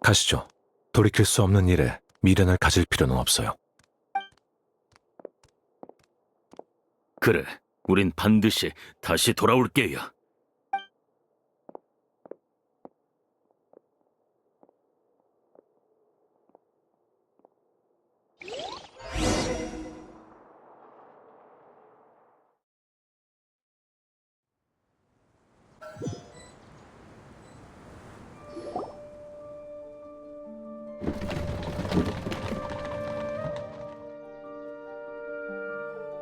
가시죠. 돌이킬 수 없는 일에 미련을 가질 필요는 없어요. 그래, 우린 반드시 다시 돌아올게요.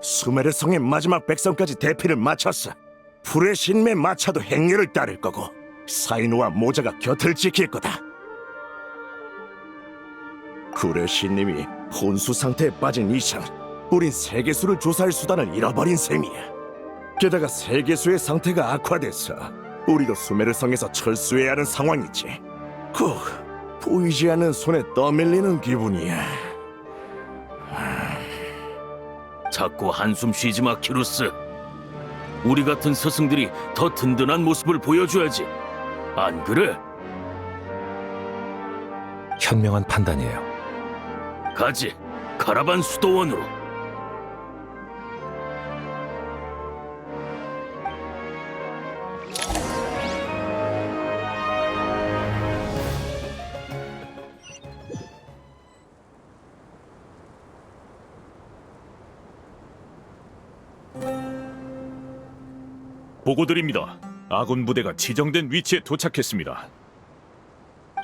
수메르성의 마지막 백성까지 대피를 마쳤어. 불의 신매 마차도 행렬을 따를 거고 사이노와 모자가 곁을 지킬 거다. 불의 신님이 혼수 상태에 빠진 이상 우린 세계수를 조사할 수단을 잃어버린 셈이야. 게다가 세계수의 상태가 악화돼서 우리도 수메르성에서 철수해야 하는 상황이지. 보이지 않는 손에 떠밀리는 기분이야. 자꾸 한숨 쉬지 마, 키루스. 우리 같은 스승들이 더 든든한 모습을 보여줘야지. 안 그래? 현명한 판단이에요. 가지, 카라반 수도원으로. 보고드립니다. 아군 부대가 지정된 위치에 도착했습니다.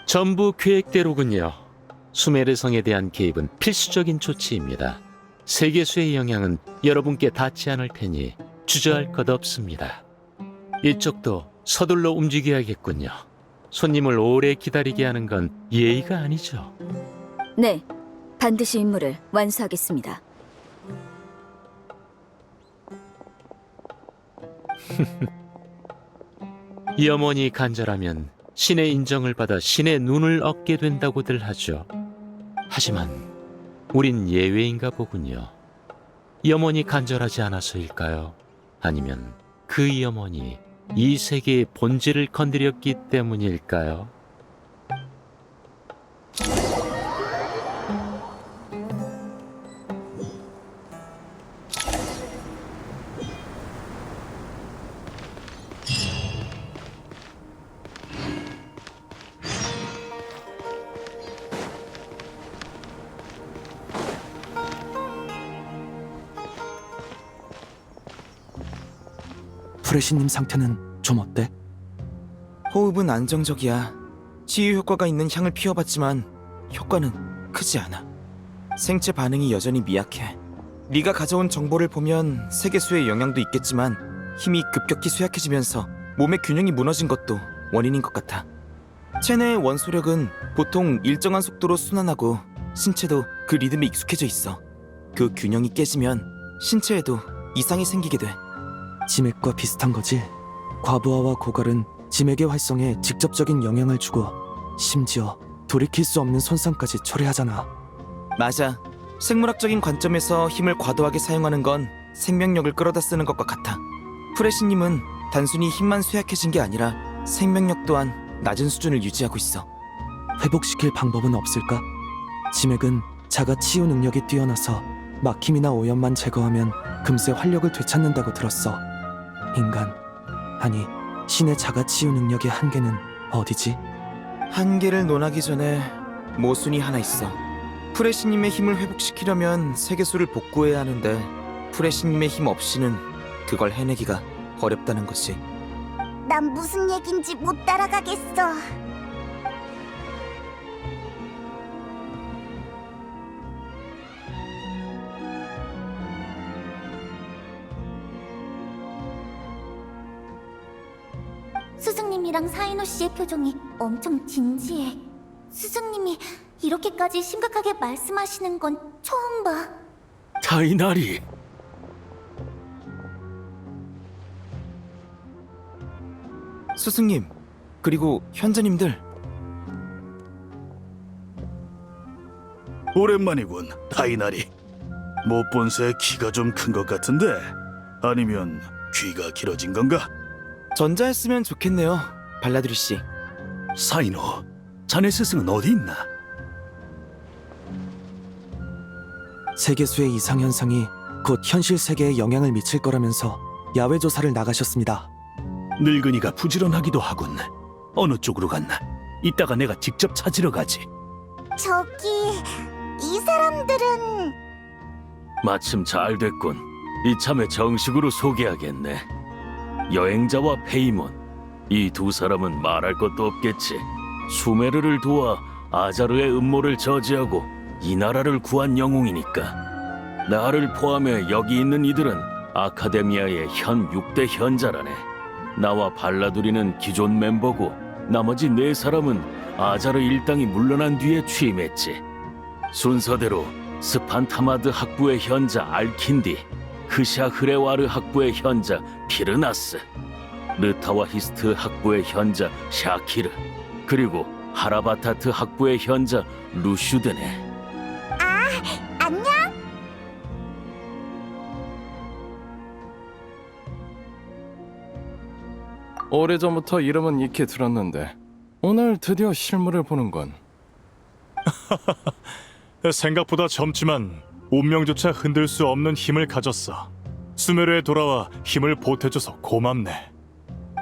전부 계획대로군요. 수메르성에 대한 개입은 필수적인 조치입니다. 세계수의 영향은 여러분께 닿지 않을 테니 주저할 것 없습니다. 이쪽도 서둘러 움직여야겠군요. 손님을 오래 기다리게 하는 건 예의가 아니죠. 네, 반드시 임무를 완수하겠습니다. 염원이 간절하면 신의 인정을 받아 신의 눈을 얻게 된다고들 하죠. 하지만 우린 예외인가 보군요. 염원이 간절하지 않아서일까요? 아니면 그 염원이 이 세계의 본질을 건드렸기 때문일까요? 프레시님 상태는 좀 어때? 호흡은 안정적이야. 치유 효과가 있는 향을 피워봤지만 효과는 크지 않아. 생체 반응이 여전히 미약해. 네가 가져온 정보를 보면 세계수의 영향도 있겠지만 힘이 급격히 쇠약해지면서 몸의 균형이 무너진 것도 원인인 것 같아. 체내의 원소력은 보통 일정한 속도로 순환하고 신체도 그 리듬에 익숙해져 있어. 그 균형이 깨지면 신체에도 이상이 생기게 돼. 지맥과 비슷한 거지? 과부하와 고갈은 지맥의 활성에 직접적인 영향을 주고 심지어 돌이킬 수 없는 손상까지 초래하잖아. 맞아. 생물학적인 관점에서 힘을 과도하게 사용하는 건 생명력을 끌어다 쓰는 것과 같아. 프레시님은 단순히 힘만 쇠약해진 게 아니라 생명력 또한 낮은 수준을 유지하고 있어. 회복시킬 방법은 없을까? 지맥은 자가 치유 능력이 뛰어나서 막힘이나 오염만 제거하면 금세 활력을 되찾는다고 들었어. 인간, 아니 신의 자가 치유 능력의 한계는 어디지? 한계를 논하기 전에 모순이 하나 있어. 프레시님의 힘을 회복시키려면 세계수를 복구해야 하는데 프레시님의 힘 없이는 그걸 해내기가 어렵다는 것이. 난 무슨 얘긴지 못 따라가겠어. 스승님이랑 사이노 씨의 표정이 엄청 진지해. 스승님이 이렇게까지 심각하게 말씀하시는 건 처음 봐. 타이나리. 스승님, 그리고 현자님들. 오랜만이군, 타이나리. 못 본 새 키가 좀 큰 것 같은데 아니면 귀가 길어진 건가? 전자였으면 좋겠네요, 발라드리 씨. 사이노, 자네 스승은 어디 있나? 세계수의 이상 현상이 곧 현실 세계에 영향을 미칠 거라면서 야외 조사를 나가셨습니다. 늙은이가 부지런하기도 하군. 어느 쪽으로 갔나? 이따가 내가 직접 찾으러 가지. 저기 이 사람들은 마침 잘 됐군. 이참에 정식으로 소개하겠네. 여행자와 페이몬. 이 두 사람은 말할 것도 없겠지. 수메르를 도와 아자르의 음모를 저지하고 이 나라를 구한 영웅이니까. 나를 포함해 여기 있는 이들은 아카데미아의 현 6대 현자라네. 나와 발라두리는 기존 멤버고 나머지 4사람은 아자르 일당이 물러난 뒤에 취임했지. 순서대로 스판타마드 학부의 현자 알킨디, 크샤 흐레와르 학부의 현자 피르나스, 르타와 히스트 학부의 현자 샤키르, 그리고 하라바타트 학부의 현자 루슈드네. 안녕. 오래전부터 이름은 익히 들었는데 오늘 드디어 실물을 보는군. 생각보다 젊지만 운명조차 흔들 수 없는 힘을 가졌어. 수메르에 돌아와 힘을 보태줘서 고맙네.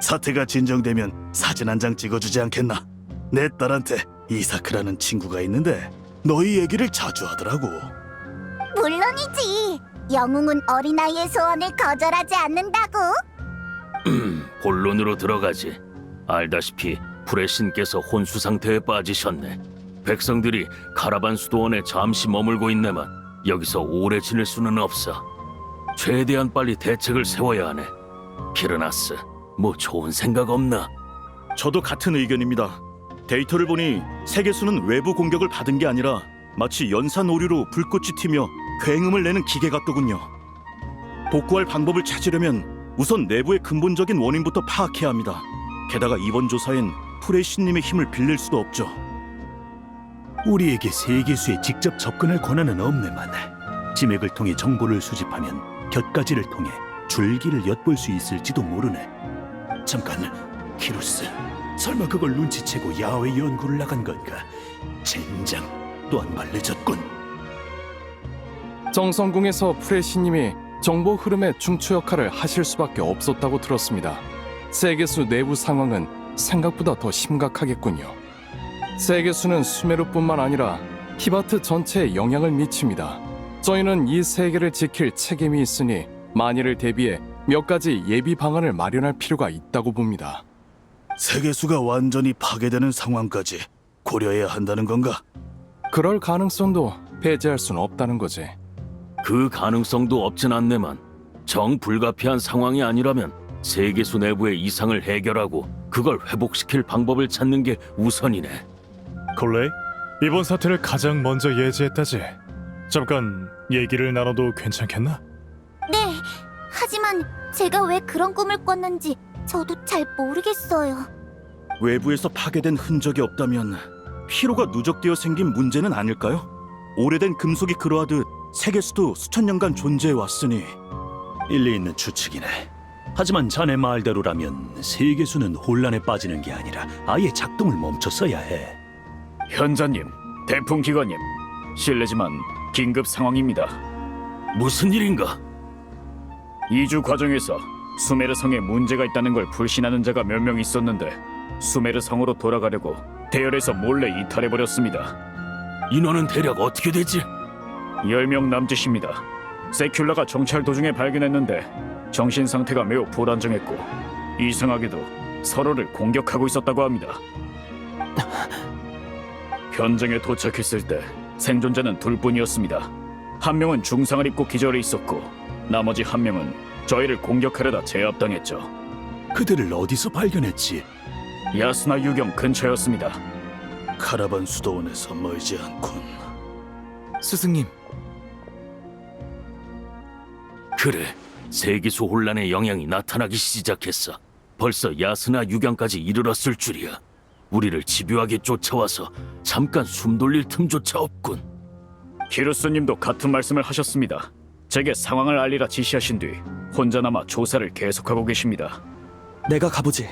사태가 진정되면 사진 한 장 찍어주지 않겠나? 내 딸한테 이사크라는 친구가 있는데 너희 얘기를 자주 하더라고. 물론이지. 영웅은 어린아이의 소원을 거절하지 않는다고. 본론으로 들어가지. 알다시피 불의 신께서 혼수 상태에 빠지셨네. 백성들이 카라반 수도원에 잠시 머물고 있네만 여기서 오래 지낼 수는 없어. 최대한 빨리 대책을 세워야 하네. 피르나스, 뭐 좋은 생각 없나? 저도 같은 의견입니다. 데이터를 보니 세계수는 외부 공격을 받은 게 아니라 마치 연산 오류로 불꽃이 튀며 굉음을 내는 기계 같더군요. 복구할 방법을 찾으려면 우선 내부의 근본적인 원인부터 파악해야 합니다. 게다가 이번 조사엔 프레 신님의 힘을 빌릴 수도 없죠. 우리에게 세계수에 직접 접근할 권한은 없네만. 지맥을 통해 정보를 수집하면 곁가지를 통해 줄기를 엿볼 수 있을지도 모르네. 잠깐, 키루스, 설마 그걸 눈치채고 야외 연구를 나간 건가? 젠장, 또 한 발 늦었군. 정성궁에서 프레시님이 정보 흐름의 중추 역할을 하실 수밖에 없었다고 들었습니다. 세계수 내부 상황은 생각보다 더 심각하겠군요. 세계수는 수메르뿐만 아니라 티바트 전체에 영향을 미칩니다. 저희는 이 세계를 지킬 책임이 있으니 만일을 대비해 몇 가지 예비 방안을 마련할 필요가 있다고 봅니다. 세계수가 완전히 파괴되는 상황까지 고려해야 한다는 건가? 그럴 가능성도 배제할 수는 없다는 거지. 그 가능성도 없진 않네만 정불가피한 상황이 아니라면 세계수 내부의 이상을 해결하고 그걸 회복시킬 방법을 찾는 게 우선이네. 콜레이, 이번 사태를 가장 먼저 예지했다지. 잠깐 얘기를 나눠도 괜찮겠나? 네. 하지만 제가 왜 그런 꿈을 꿨는지 저도 잘 모르겠어요. 외부에서 파괴된 흔적이 없다면 피로가 누적되어 생긴 문제는 아닐까요? 오래된 금속이 그러하듯 세계수도 수천 년간 존재해 왔으니. 일리 있는 추측이네. 하지만 자네 말대로라면 세계수는 혼란에 빠지는 게 아니라 아예 작동을 멈췄어야 해. 현자님, 대풍기관님, 실례지만 긴급 상황입니다. 무슨 일인가? 2주 과정에서 수메르 성에 문제가 있다는 걸 불신하는 자가 몇 명 있었는데 수메르 성으로 돌아가려고 대열에서 몰래 이탈해버렸습니다. 인원은 대략 어떻게 되지? 10명 남짓입니다. 세큘라가 정찰 도중에 발견했는데 정신 상태가 매우 불안정했고 이상하게도 서로를 공격하고 있었다고 합니다. 현장에 도착했을 때 생존자는 둘뿐이었습니다. 한 명은 중상을 입고 기절해 있었고 나머지 한 명은 저희를 공격하려다 제압당했죠. 그들을 어디서 발견했지? 야스나 유경 근처였습니다. 카라반 수도원에서 멀지 않군. 스승님, 그래, 세계수 혼란의 영향이 나타나기 시작했어. 벌써 야스나 유경까지 이르렀을 줄이야. 우리를 집요하게 쫓아와서 잠깐 숨 돌릴 틈조차 없군. 키루스님도 같은 말씀을 하셨습니다. 제게 상황을 알리라 지시하신 뒤 혼자 남아 조사를 계속하고 계십니다. 내가 가보지.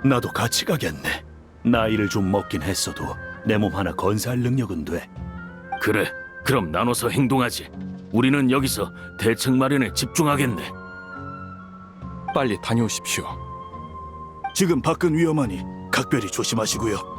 나도 같이 가겠네. 나이를 좀 먹긴 했어도 내 몸 하나 건사할 능력은 돼. 그래, 그럼 나눠서 행동하지. 우리는 여기서 대책 마련에 집중하겠네. 빨리 다녀오십시오. 지금 밖은 위험하니 각별히 조심하시고요.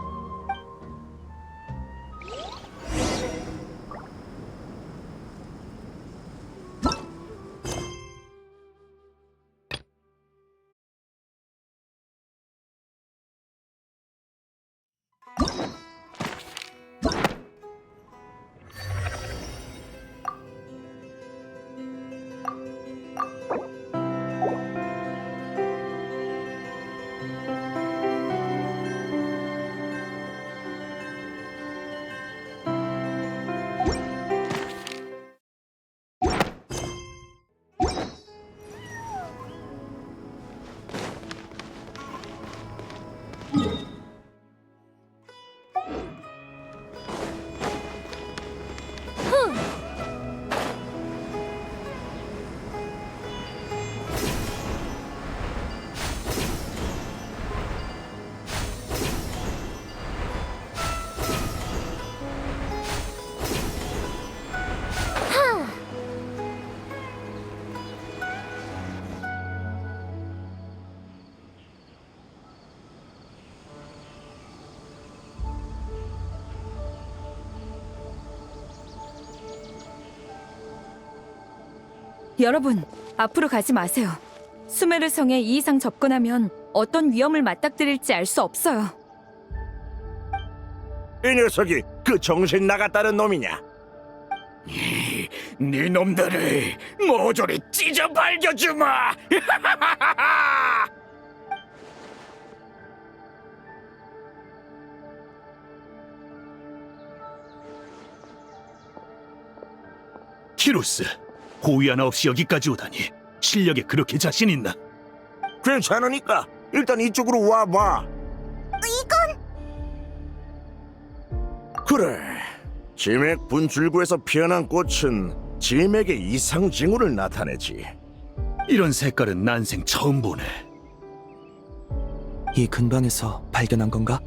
여러분, 앞으로 가지 마세요. 수메르 성에 이 이상 접근하면 어떤 위험을 맞닥뜨릴지 알 수 없어요. 이 녀석이 그 정신 나갔다는 놈이냐? 네 놈들을 모조리 찢어 발겨주마! 키루스, 호위 하나 없이 여기까지 오다니 실력에 그렇게 자신 있나? 괜찮으니까 일단 이쪽으로 와봐. 이건 그래, 지맥 분출구에서 피어난 꽃은 지맥의 이상 징후를 나타내지. 이런 색깔은 난생 처음 보네. 이 근방에서 발견한 건가?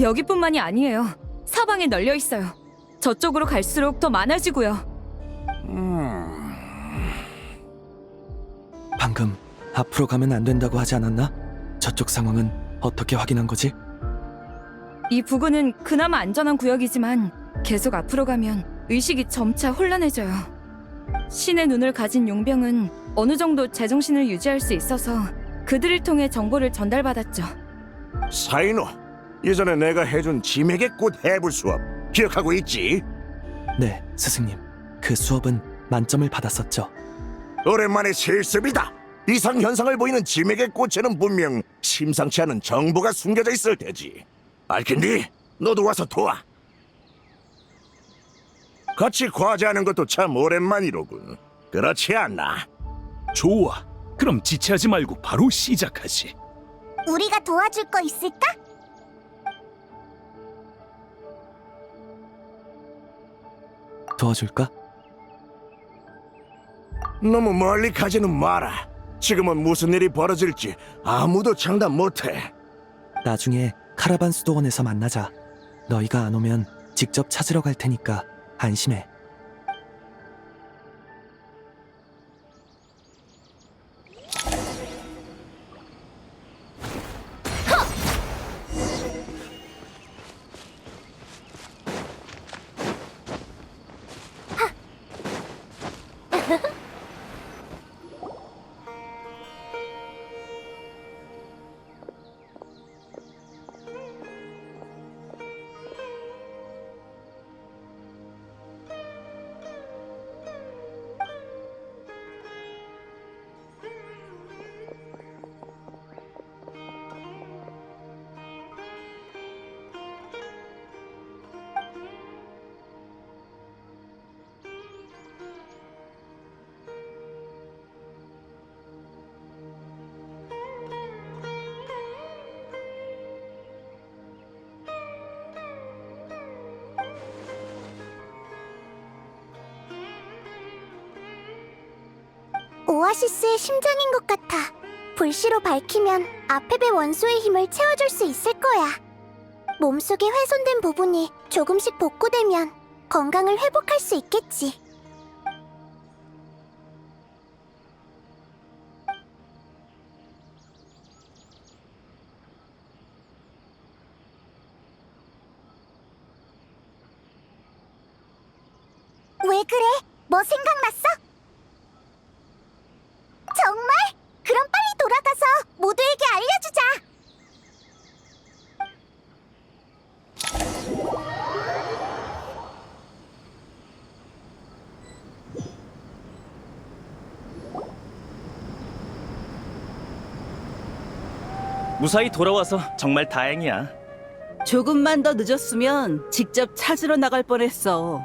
여기뿐만이 아니에요. 사방에 널려 있어요. 저쪽으로 갈수록 더 많아지고요. 방금 앞으로 가면 안 된다고 하지 않았나? 저쪽 상황은 어떻게 확인한 거지? 이 부근은 그나마 안전한 구역이지만 계속 앞으로 가면 의식이 점차 혼란해져요. 신의 눈을 가진 용병은 어느 정도 제정신을 유지할 수 있어서 그들을 통해 정보를 전달받았죠. 사이노, 예전에 내가 해준 지맥의 꽃 해부 수업 기억하고 있지? 네, 스승님. 그 수업은 만점을 받았었죠. 오랜만에 실습이다. 이상 현상을 보이는 지맥의 꽃에는 분명 심상치 않은 정보가 숨겨져 있을 테지. 알겠니? 너도 와서 도와. 같이 과제하는 것도 참 오랜만이로군. 그렇지 않나? 좋아. 그럼 지체하지 말고 바로 시작하지. 우리가 도와줄 거 있을까? 도와줄까? 너무 멀리 가지는 마라. 지금은 무슨 일이 벌어질지 아무도 장담 못해. 나중에 카라반 수도원에서 만나자. 너희가 안 오면 직접 찾으러 갈 테니까 안심해. 오아시스의 심장인 것 같아. 불씨로 밝히면 아페베 원소의 힘을 채워줄 수 있을 거야. 몸속에 훼손된 부분이 조금씩 복구되면 건강을 회복할 수 있겠지. 왜 그래? 뭐 생각났어? 정말? 그럼 빨리 돌아가서 모두에게 알려주자. 무사히 돌아와서 정말 다행이야. 조금만 더 늦었으면 직접 찾으러 나갈 뻔했어.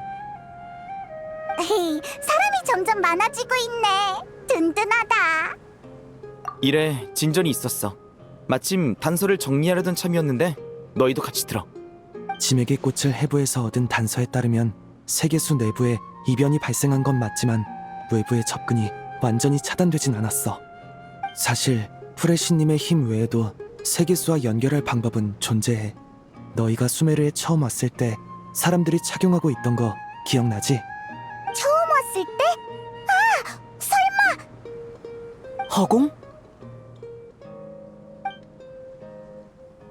에이, 사람이 점점 많아지고 있네. 든든하다. 이래 진전이 있었어. 마침 단서를 정리하려던 참이었는데 너희도 같이 들어. 지맥의 꽃을 해부해서 얻은 단서에 따르면 세계수 내부에 이변이 발생한 건 맞지만 외부의 접근이 완전히 차단되진 않았어. 사실 프레시님의 힘 외에도 세계수와 연결할 방법은 존재해. 너희가 수메르에 처음 왔을 때 사람들이 착용하고 있던 거 기억나지? 처음 왔을 때? 아, 설마 허공?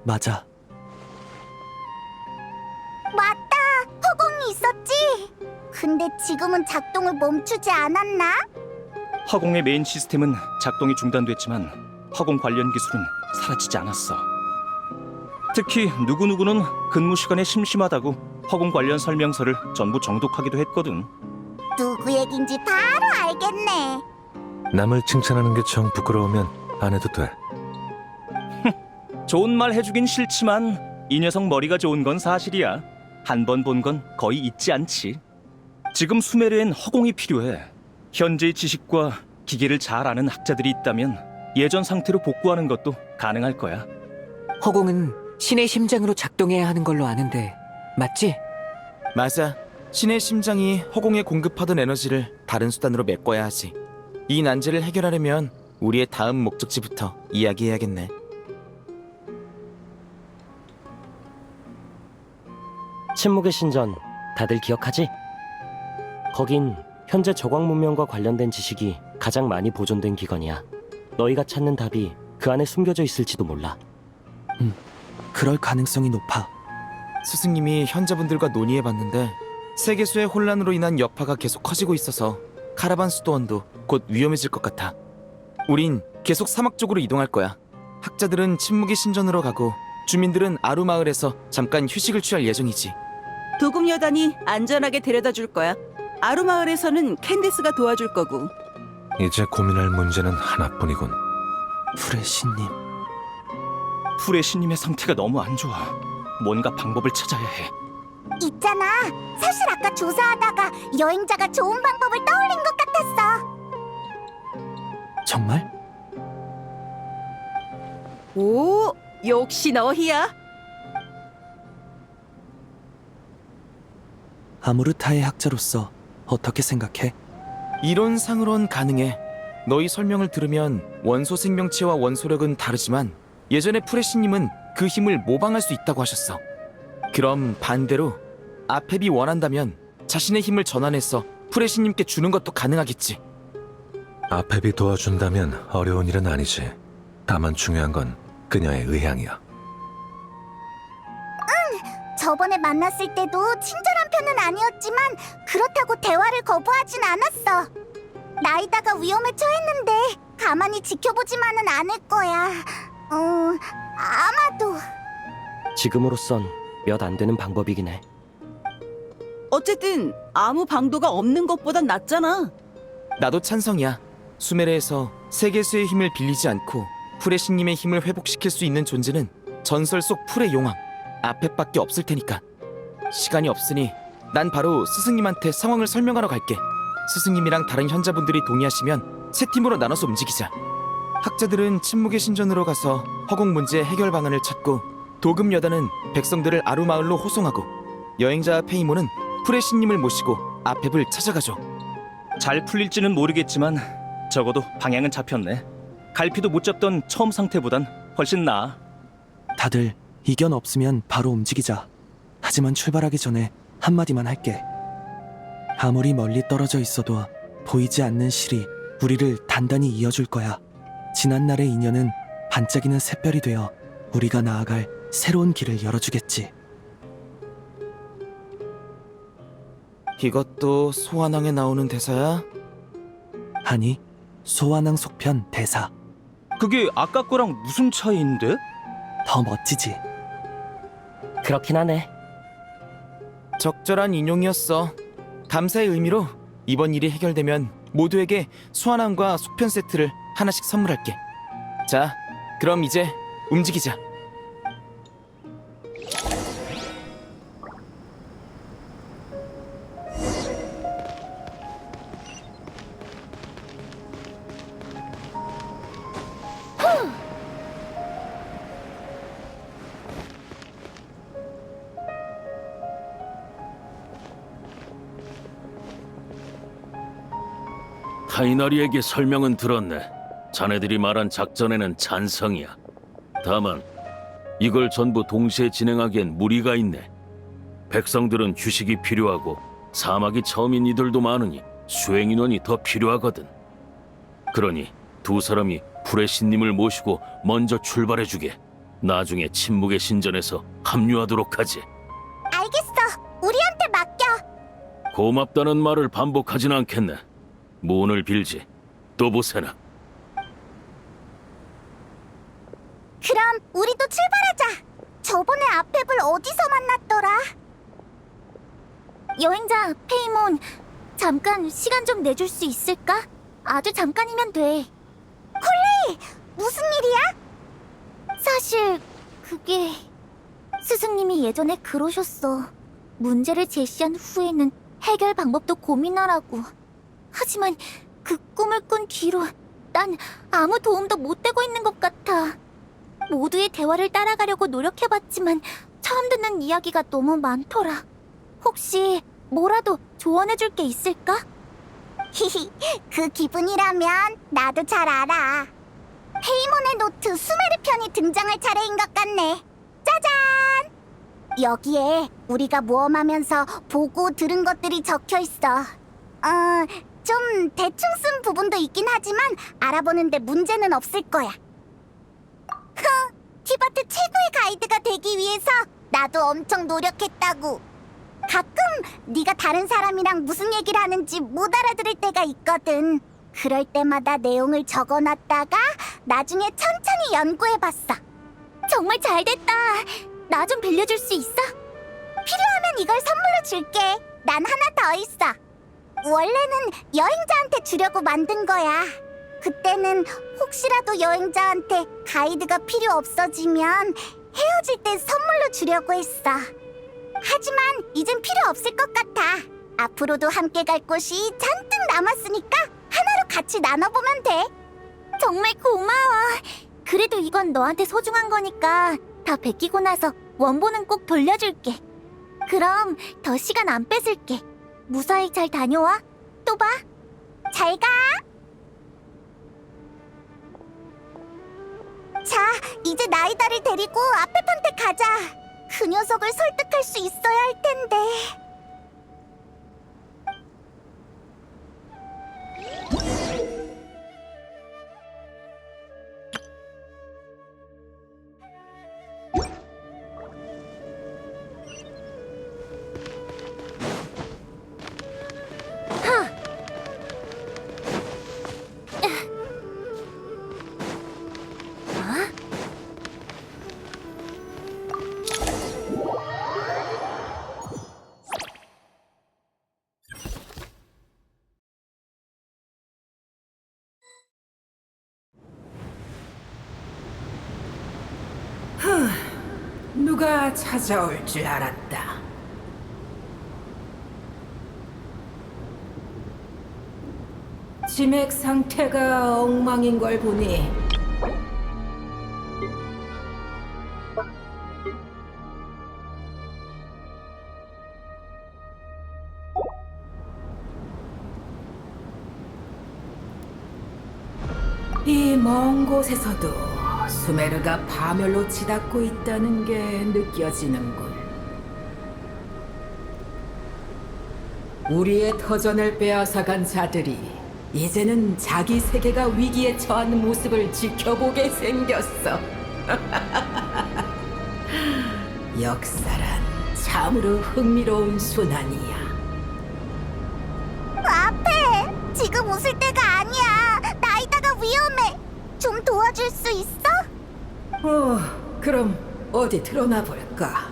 맞아. 맞다. 허공이 있었지. 근데 지금은 작동을 멈추지 않았나? 허공의 메인 시스템은 작동이 중단됐지만 허공 관련 기술은 사라지지 않았어. 특히 누구누구는 근무 시간에 심심하다고 허공 관련 설명서를 전부 정독하기도 했거든. 누구 얘긴지 바로 알겠네. 남을 칭찬하는 게 정 부끄러우면 안 해도 돼. 좋은 말 해주긴 싫지만 이 녀석 머리가 좋은 건 사실이야. 한 번 본 건 거의 잊지 않지. 지금 수메르엔 허공이 필요해. 현재의 지식과 기계를 잘 아는 학자들이 있다면 예전 상태로 복구하는 것도 가능할 거야. 허공은 신의 심장으로 작동해야 하는 걸로 아는데 맞지? 맞아. 신의 심장이 허공에 공급하던 에너지를 다른 수단으로 메꿔야 하지. 이 난제를 해결하려면 우리의 다음 목적지부터 이야기해야겠네. 침묵의 신전 다들 기억하지? 거긴 현재 저광 문명과 관련된 지식이 가장 많이 보존된 기관이야. 너희가 찾는 답이 그 안에 숨겨져 있을지도 몰라. 그럴 가능성이 높아. 스승님이 현자분들과 논의해봤는데 세계수의 혼란으로 인한 여파가 계속 커지고 있어서 카라반 수도원도 곧 위험해질 것 같아. 우린 계속 사막 쪽으로 이동할 거야. 학자들은 침묵의 신전으로 가고 주민들은 아루 마을에서 잠깐 휴식을 취할 예정이지. 도금 여단이 안전하게 데려다 줄 거야. 아루 마을에서는 캔디스가 도와줄 거고. 이제 고민할 문제는 하나뿐이군. 프레시님. 프레시님의 상태가 너무 안 좋아. 뭔가 방법을 찾아야 해. 있잖아. 사실 아까 조사하다가 여행자가 좋은 방법을 떠올린 것 같았어. 정말? 오, 역시 너희야. 아무르타의 학자로서 어떻게 생각해? 이론상으론 가능해. 너희 설명을 들으면 원소 생명체와 원소력은 다르지만 예전에 프레시님은 그 힘을 모방할 수 있다고 하셨어. 그럼 반대로 아펩이 원한다면 자신의 힘을 전환해서 프레시님께 주는 것도 가능하겠지. 아펩이 도와준다면 어려운 일은 아니지. 다만 중요한 건 그녀의 의향이야. 저번에 만났을 때도 친절한 편은 아니었지만 그렇다고 대화를 거부하진 않았어. 나이다가 위험에 처했는데 가만히 지켜보지만은 않을 거야. 아마도. 지금으로선 몇 안 되는 방법이긴 해. 어쨌든 아무 방도가 없는 것보단 낫잖아. 나도 찬성이야. 수메르에서 세계수의 힘을 빌리지 않고 프레시님의 힘을 회복시킬 수 있는 존재는 전설 속 풀의 용왕 아펩밖에 없을 테니까. 시간이 없으니 난 바로 스승님한테 상황을 설명하러 갈게. 스승님이랑 다른 현자분들이 동의하시면 세 팀으로 나눠서 움직이자. 학자들은 침묵의 신전으로 가서 허공 문제 해결 방안을 찾고, 도금 여단은 백성들을 아루 마을로 호송하고, 여행자 페이모는 프레시님을 모시고 아펩을 찾아가죠. 잘 풀릴지는 모르겠지만 적어도 방향은 잡혔네. 갈피도 못 잡던 처음 상태보단 훨씬 나아. 다들 이견 없으면 바로 움직이자. 하지만 출발하기 전에 한마디만 할게. 아무리 멀리 떨어져 있어도 보이지 않는 실이 우리를 단단히 이어줄 거야. 지난날의 인연은 반짝이는 샛별이 되어 우리가 나아갈 새로운 길을 열어주겠지. 이것도 소환왕에 나오는 대사야? 아니, 소환왕 속편 대사. 그게 아까 거랑 무슨 차이인데? 더 멋지지. 그렇긴 하네. 적절한 인용이었어. 감사의 의미로 이번 일이 해결되면 모두에게 소환왕과 속편 세트를 하나씩 선물할게. 자, 그럼 이제 움직이자. 타이나리에게 설명은 들었네. 자네들이 말한 작전에는 찬성이야. 다만 이걸 전부 동시에 진행하기엔 무리가 있네. 백성들은 휴식이 필요하고 사막이 처음인 이들도 많으니 수행 인원이 더 필요하거든. 그러니 두 사람이 불의 신님을 모시고 먼저 출발해주게. 나중에 침묵의 신전에서 합류하도록 하지. 알겠어. 우리한테 맡겨. 고맙다는 말을 반복하진 않겠네. 문을 빌지. 또 보세나. 그럼 우리도 출발하자. 저번에 아펩을 어디서 만났더라? 여행자 페이몬, 잠깐 시간 좀 내줄 수 있을까? 아주 잠깐이면 돼. 콜레이! 무슨 일이야? 사실 그게... 스승님이 예전에 그러셨어. 문제를 제시한 후에는 해결 방법도 고민하라고. 하지만 그 꿈을 꾼 뒤로 난 아무 도움도 못 되고 있는 것 같아. 모두의 대화를 따라가려고 노력해봤지만 처음 듣는 이야기가 너무 많더라. 혹시 뭐라도 조언해줄 게 있을까? 히히, 그 기분이라면 나도 잘 알아. 페이몬의 노트 수메르 편이 등장할 차례인 것 같네. 짜잔! 여기에 우리가 모험하면서 보고 들은 것들이 적혀 있어. 좀 대충 쓴 부분도 있긴 하지만 알아보는데 문제는 없을 거야. 티바트 최고의 가이드가 되기 위해서 나도 엄청 노력했다고. 가끔 네가 다른 사람이랑 무슨 얘기를 하는지 못 알아들을 때가 있거든. 그럴 때마다 내용을 적어놨다가 나중에 천천히 연구해봤어. 정말 잘됐다. 나 좀 빌려줄 수 있어? 필요하면 이걸 선물로 줄게. 난 하나 더 있어. 원래는 여행자한테 주려고 만든 거야. 그때는 혹시라도 여행자한테 가이드가 필요 없어지면 헤어질 때 선물로 주려고 했어. 하지만 이젠 필요 없을 것 같아. 앞으로도 함께 갈 곳이 잔뜩 남았으니까 하나로 같이 나눠보면 돼. 정말 고마워. 그래도 이건 너한테 소중한 거니까 다 베끼고 나서 원본은 꼭 돌려줄게. 그럼 더 시간 안 뺏을게. 무사히 잘 다녀와. 또 봐. 잘 가. 자, 이제 나이다를 데리고 아페판테 가자. 그 녀석을 설득할 수 있어야 할 텐데. 누가 찾아올 줄 알았다. 치맥 상태가 엉망인 걸 보니 이 먼 곳에서도 수메르가 파멸로 치닫고 있다는 게 느껴지는군. 우리의 터전을 빼앗아간 자들이 이제는 자기 세계가 위기에 처한 모습을 지켜보게 생겼어. 역사란 참으로 흥미로운 순환이야. 앞에 지금 웃을 때가 아니야. 나이다가 위험해. 좀 도와줄 수 있어? 그럼 어디 드러나 볼까?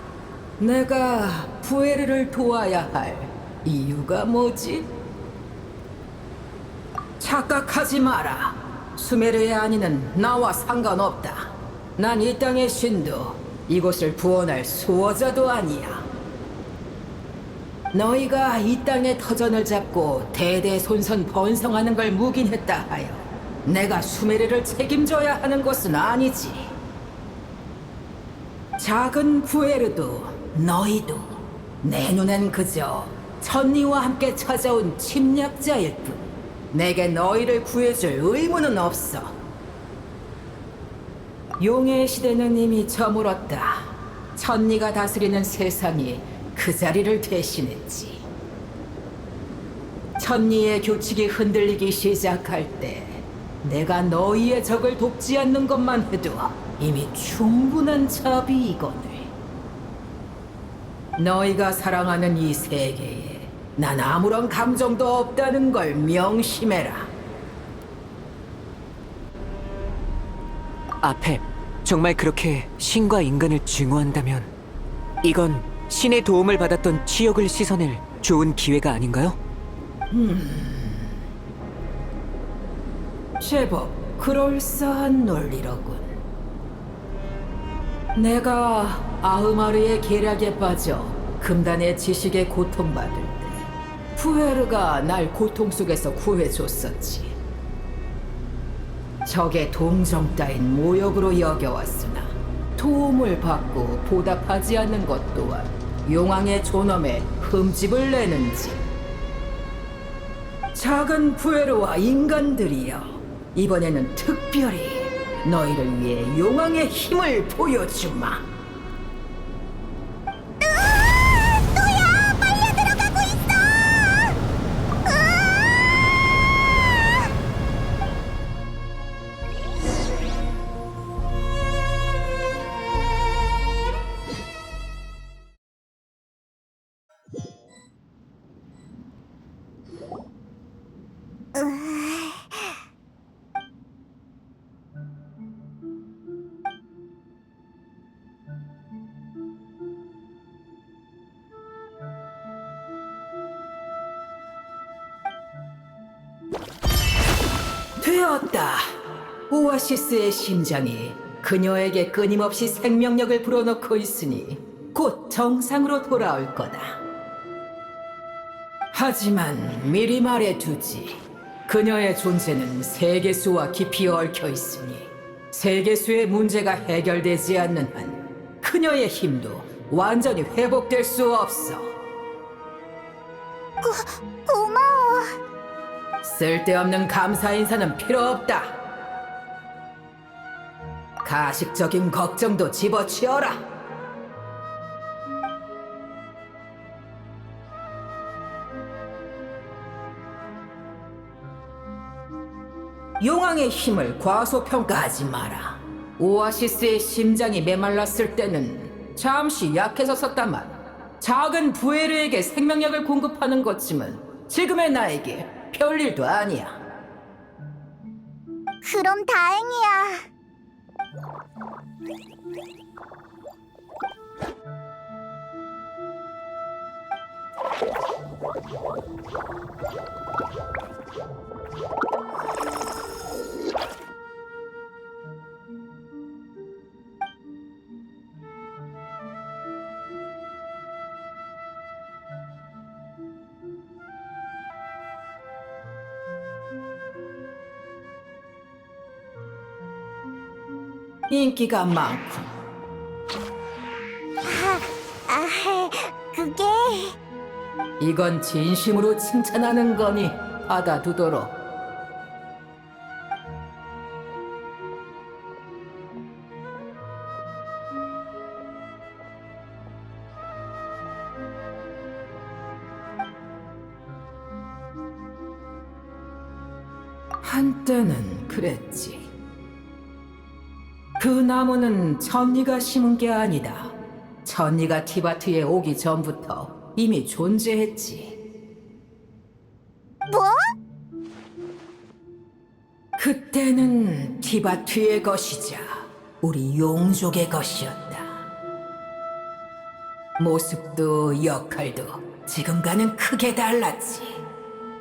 내가 부에르를 도와야 할 이유가 뭐지? 착각하지 마라. 수메르의 안위는 나와 상관없다. 난 이 땅의 신도, 이곳을 구원할 수호자도 아니야. 너희가 이 땅의 터전을 잡고 대대손손 번성하는 걸 묵인했다 하여 내가 수메르를 책임져야 하는 것은 아니지. 작은 부에르도 너희도 내 눈엔 그저 천리와 함께 찾아온 침략자일 뿐 내게 너희를 구해줄 의무는 없어. 용의 시대는 이미 저물었다. 천리가 다스리는 세상이 그 자리를 대신했지. 천리의 규칙이 흔들리기 시작할 때 내가 너희의 적을 돕지 않는 것만 해도 이미 충분한 자비이거늘. 너희가 사랑하는 이 세계에 난 아무런 감정도 없다는 걸 명심해라. 아페, 정말 그렇게 신과 인간을 증오한다면 이건 신의 도움을 받았던 치욕을 씻어낼 좋은 기회가 아닌가요? 제법 그럴싸한 논리로군. 내가 아흐마르의 계략에 빠져 금단의 지식에 고통받을 때 푸에르가 날 고통 속에서 구해줬었지. 적의 동정 따윈 모욕으로 여겨왔으나 도움을 받고 보답하지 않는 것 또한 용왕의 존엄에 흠집을 내는지. 작은 푸에르와 인간들이여, 이번에는 특별히 너희를 위해 용왕의 힘을 보여주마. 또야! 빨리 들어가고 있어! 되었다. 오아시스의 심장이 그녀에게 끊임없이 생명력을 불어넣고 있으니 곧 정상으로 돌아올 거다. 하지만 미리 말해두지. 그녀의 존재는 세계수와 깊이 얽혀 있으니 세계수의 문제가 해결되지 않는 한 그녀의 힘도 완전히 회복될 수 없어. 고마워. 쓸데없는 감사 인사는 필요 없다. 가식적인 걱정도 집어치워라. 용왕의 힘을 과소평가하지 마라. 오아시스의 심장이 메말랐을 때는 잠시 약해졌었다만 작은 부에르에게 생명력을 공급하는 것쯤은 지금의 나에게 별일도 아니야. 그럼 다행이야. 인기가 많군. 그게... 이건 진심으로 칭찬하는 거니 받아두도록. 한때는 그랬지. 그 나무는 천리가 심은 게 아니다. 천리가 티바트에 오기 전부터 이미 존재했지. 뭐? 그때는 티바트의 것이자 우리 용족의 것이었다. 모습도 역할도 지금과는 크게 달랐지.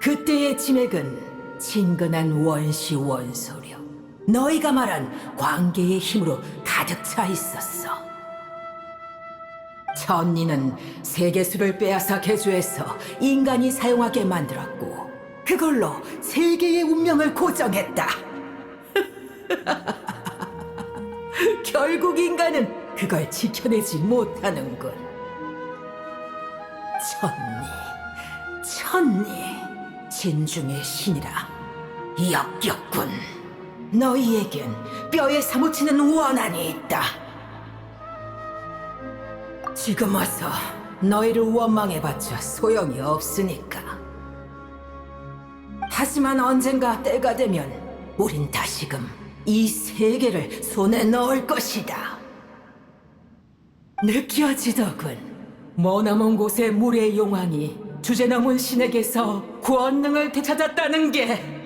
그때의 지맥은 친근한 원시 원소력, 너희가 말한 관계의 힘으로 가득 차 있었어. 천리는 세계수를 빼앗아 개조해서 인간이 사용하게 만들었고 그걸로 세계의 운명을 고정했다. 결국 인간은 그걸 지켜내지 못하는군. 천리, 진중의 신이라 역겹군. 너희에겐 뼈에 사무치는 원한이 있다. 지금 와서 너희를 원망해봤자 소용이 없으니까. 하지만 언젠가 때가 되면 우린 다시금 이 세계를 손에 넣을 것이다. 느껴지더군. 머나먼 곳의 물의 용왕이 주제넘은 신에게서 권능을 되찾았다는 게.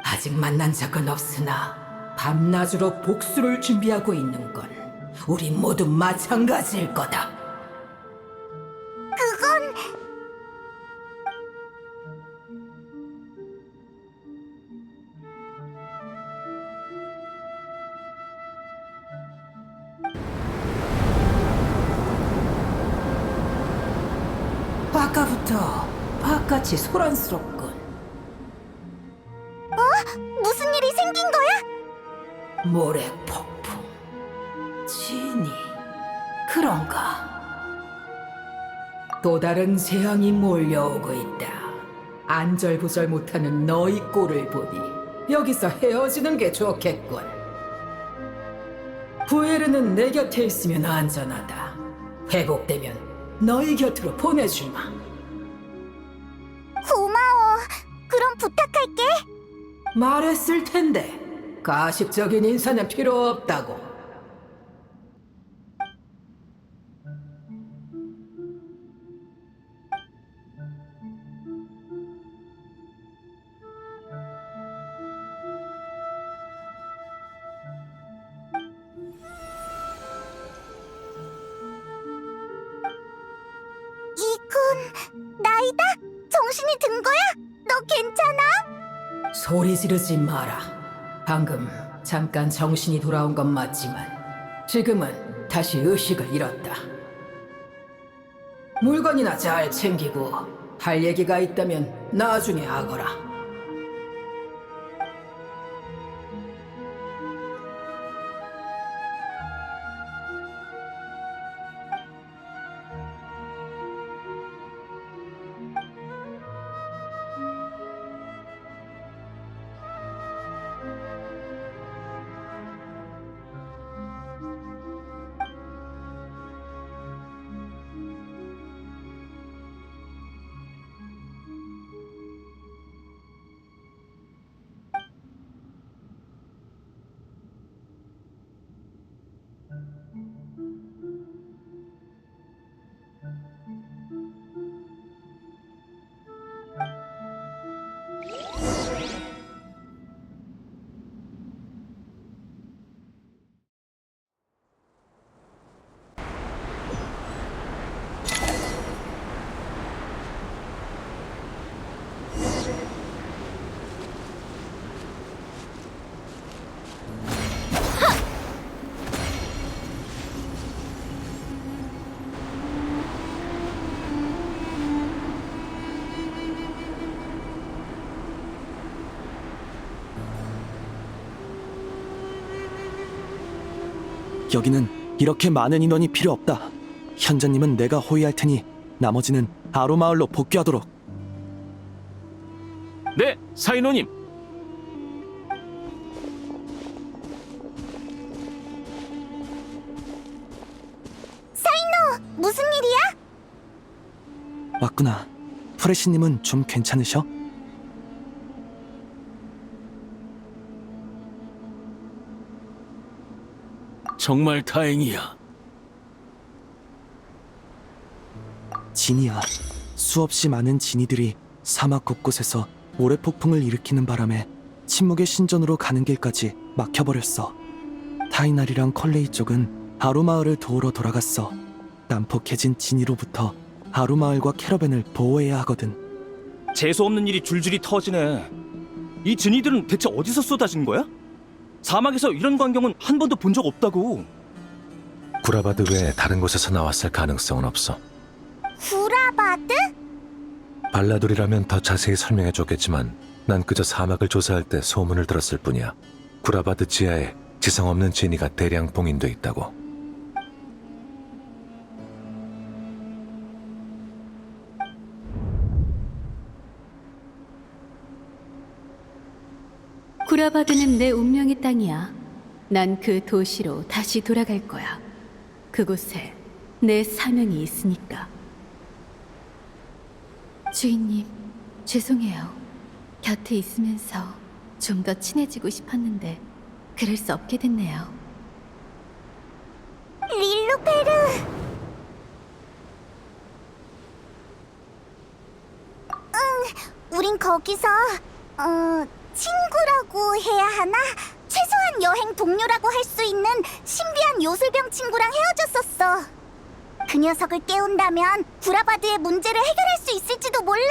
아직 만난 적은 없으나 밤낮으로 복수를 준비하고 있는 건 우리 모두 마찬가지일 거다. 그건... 아까부터 바깥이 소란스럽군. 무슨 일이 생긴 거야? 모래 폭풍, 진이, 그런가? 또 다른 재앙이 몰려오고 있다. 안절부절 못하는 너희 꼴을 보니 여기서 헤어지는 게 좋겠군. 부에르는 내 곁에 있으면 안전하다. 회복되면 너희 곁으로 보내주마. 고마워. 그럼 부탁할게. 말했을 텐데 가식적인 인사는 필요 없다고. 이군, 나이다? 정신이 든 거야? 너 괜찮아? 소리 지르지 마라. 방금 잠깐 정신이 돌아온 건 맞지만 지금은 다시 의식을 잃었다. 물건이나 잘 챙기고 할 얘기가 있다면 나중에 하거라. 여기는 이렇게 많은 인원이 필요 없다. 현자님은 내가 호위할 테니 나머지는 아로마을로 복귀하도록. 네, 사인호님. 사인호, 무슨 일이야? 왔구나. 프레시님은 좀 괜찮으셔? 정말 다행이야. 진이야. 수없이 많은 진이들이 사막 곳곳에서 모래폭풍을 일으키는 바람에 침묵의 신전으로 가는 길까지 막혀버렸어. 타이날이랑 컬레이 쪽은 아루마을을 도우러 돌아갔어. 난폭해진 진이로부터 아루마을과 캐러밴을 보호해야 하거든. 재수없는 일이 줄줄이 터지네. 이 진이들은 대체 어디서 쏟아진 거야? 사막에서 이런 광경은 한 번도 본 적 없다고. 구라바드 외에 다른 곳에서 나왔을 가능성은 없어. 구라바드? 발라돌이라면 더 자세히 설명해줬겠지만 난 그저 사막을 조사할 때 소문을 들었을 뿐이야. 구라바드 지하에 지성 없는 진이가 대량 봉인돼 있다고. 구라바드는 내 운명의 땅이야. 난 그 도시로 다시 돌아갈 거야. 그곳에 내 사명이 있으니까. 주인님, 죄송해요. 곁에 있으면서 좀 더 친해지고 싶었는데 그럴 수 없게 됐네요. 릴루페르! 우린 거기서 친구라고 해야 하나? 최소한 여행 동료라고 할 수 있는 신비한 요술병 친구랑 헤어졌었어. 그 녀석을 깨운다면 구라바드의 문제를 해결할 수 있을지도 몰라.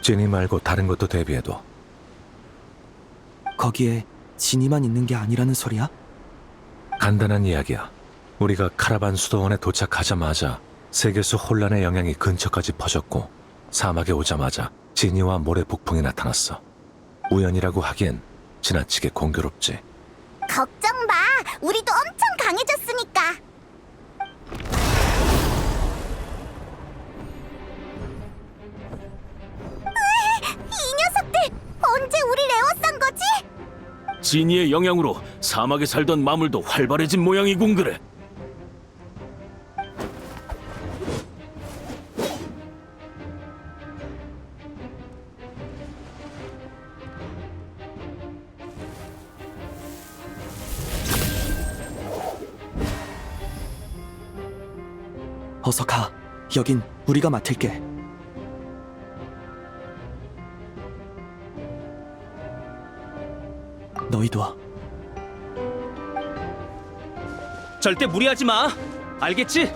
진이 말고 다른 것도 대비해둬. 거기에 진이만 있는 게 아니라는 소리야? 간단한 이야기야. 우리가 카라반 수도원에 도착하자마자 세계수 혼란의 영향이 근처까지 퍼졌고 사막에 오자마자 진이와 모래 폭풍이 나타났어. 우연이라고 하기엔 지나치게 공교롭지. 걱정 마. 우리도 엄청 강해졌으니까. 이 녀석들 언제 우릴 에워싼 거지? 진이의 영향으로 사막에 살던 마물도 활발해진 모양이군 그래. 어서 가. 여긴 우리가 맡을게. 너희도. 절대 무리하지 마. 알겠지?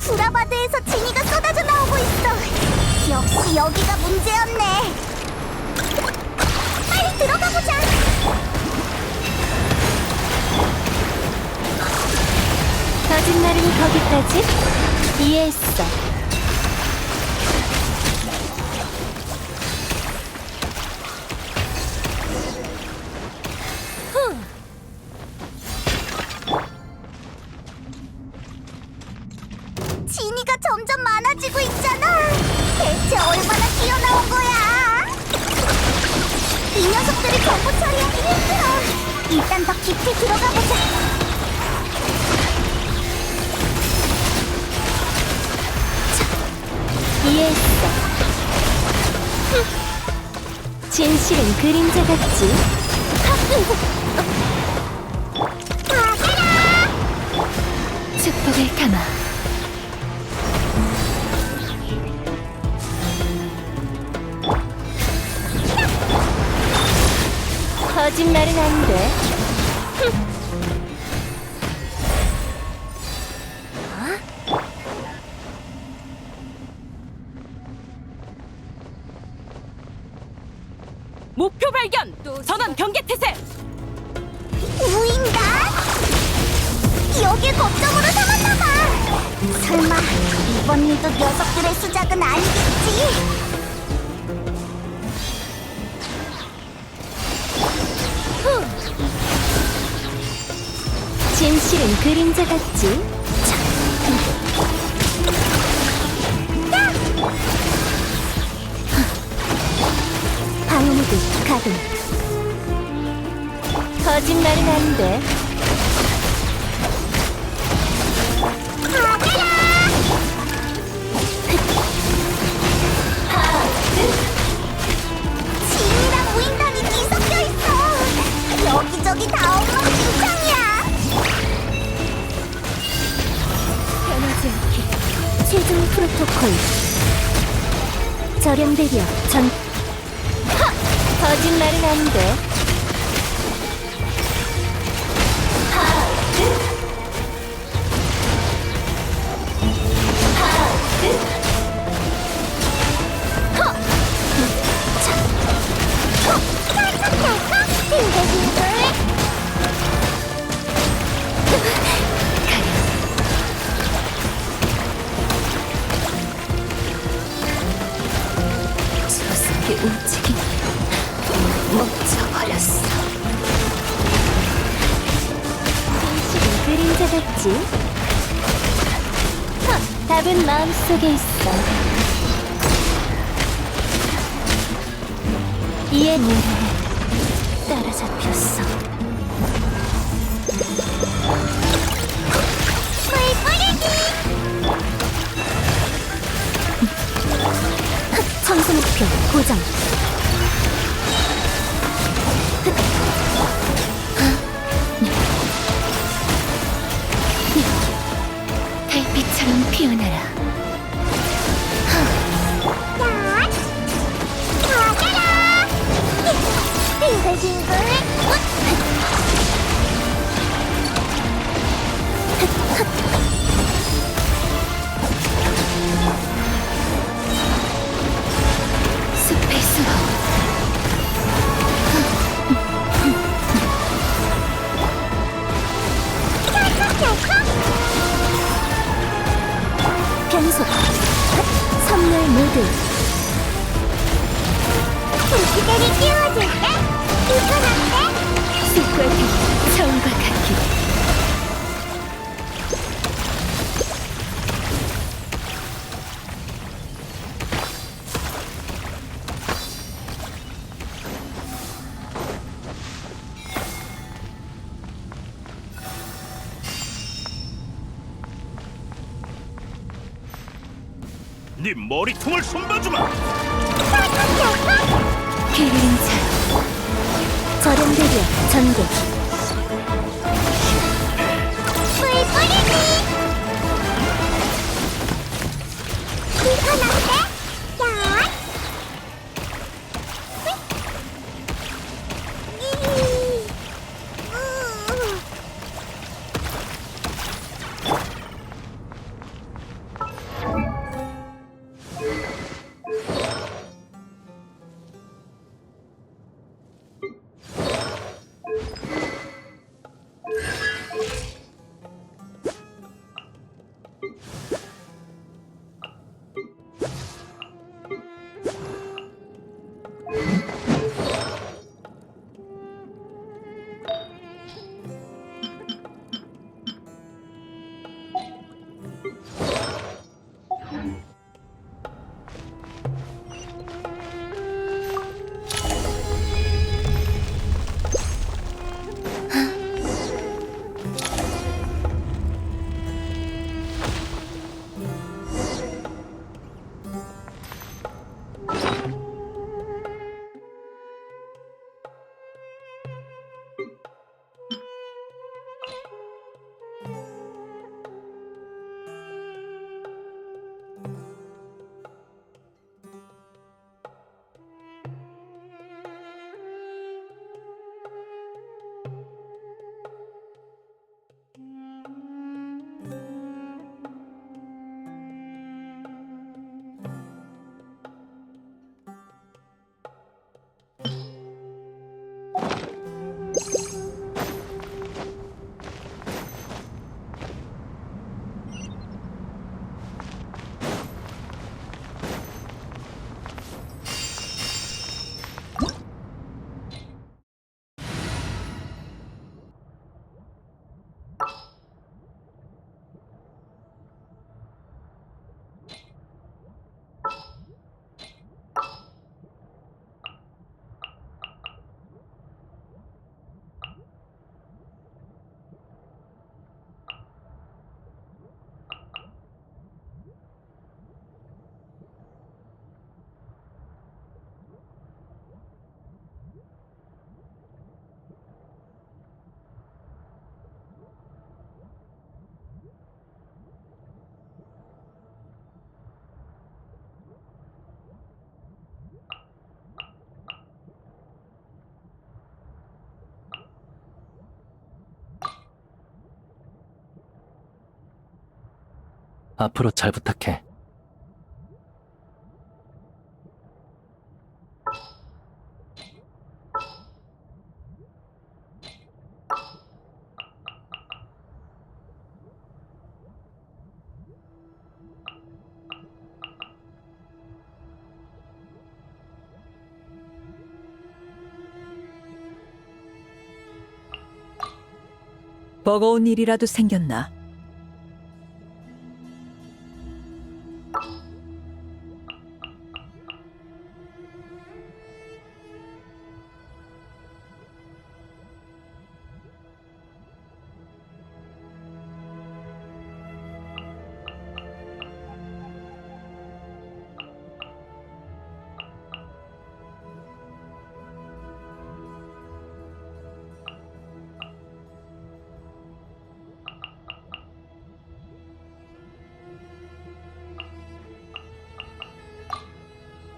구라바드에서 진이가 쏟아져 나오고 있어. 역시 여기가 문제였네. 빨리 들어가 보자. 거짓말은 거기까지? 이해했어. 진이가 점점 많아지고 있잖아. 대체 얼마나 뛰어나온 거야? 이 녀석들이 정보 처리하기 힘들어. 일단 더 깊이 들어가 보자. 이해했어. 진실은 그림자 같지? 축복을 담아. 거짓말은 안 돼. 목표 발견! 전원 경계 태세! 우인가? 여길 거점으로 삼았나봐. 설마 이번 일도 녀석들의 수작은 아니겠지? 진실은 그림자 같지? 야! 가동. 거짓말은 안 돼. 진이랑 우인단이 뒤섞여 있어. 여기저기 다 엉망진창이야. 변하지 않게 최종 프로토콜. 저렴 대려 전. 거짓말은 안 돼. 저승의 움직임이 멈춰버렸어. 음식은 그림자 같지? 답은 마음속에 있어. 이에 모래 따라잡혔어. 물 뿌리기! 청소 목표 고정. 달빛처럼 피어나라. 가가라! 빙글빙글! 숲의 수호. 변속 선물 모드. 불기대를 띄워줄게. 이건 어때? 숲과 빛, 처음과 같기. 네 머리통을 손봐주마. 그림자. 저렴 대려 전개. 물 뿌리기. 이건 어때? 야. 앞으로 잘 부탁해. 버거운 일이라도 생겼나?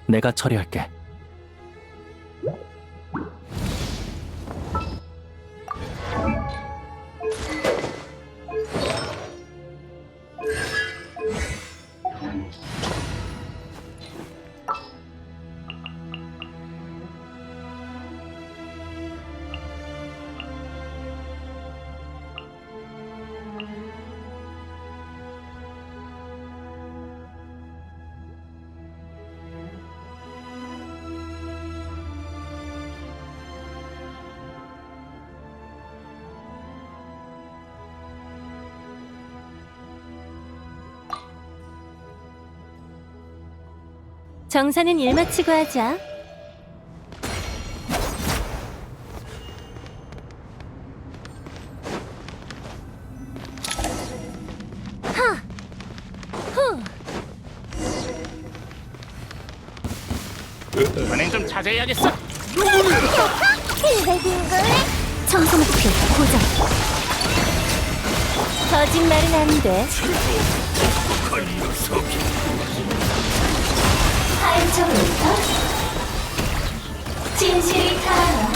내가 처리할게. 정사는 일 마치고 하자. 이번엔 좀 자제해야겠어. 빙글빙글. 청소 목표 고정. 거짓말은 안 돼. 하얀적으로부터 진실이 타라.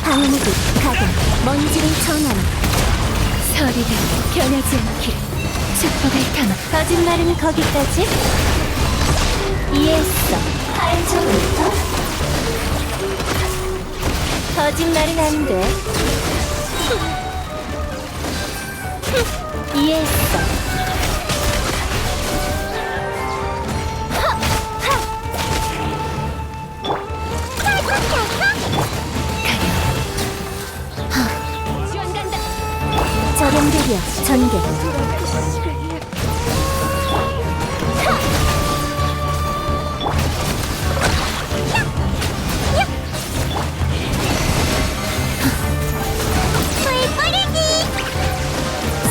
방어무기 가동. 먼지를 청하는 서리가 변하지 않기를. 축복을 담아. 거짓말은 거기까지. 이해했어. 하얀적으로부터 거짓말은 안 돼. 이해했어. 지원 간다. 저렴대기야 전개.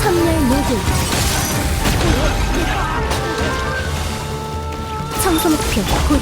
선멸 모드. 청소 목표 곧.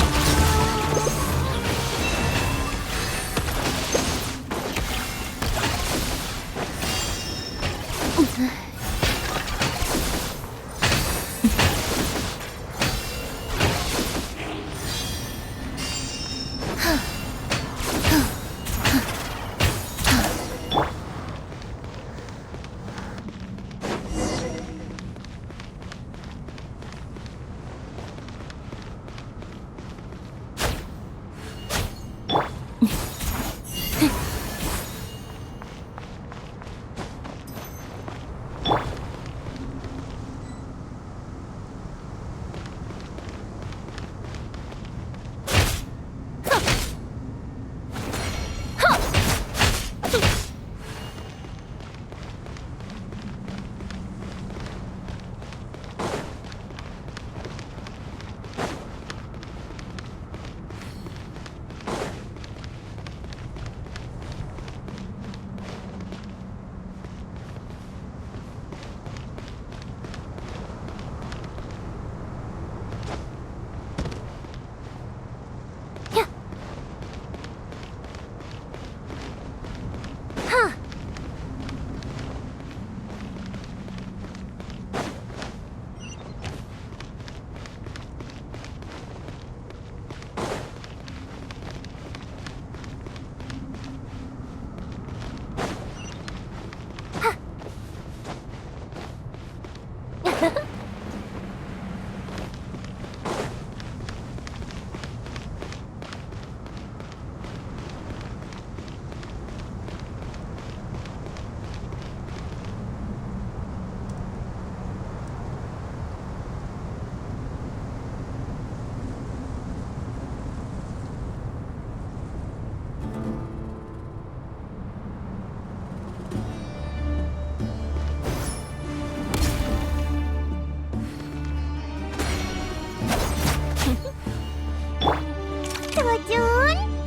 도준,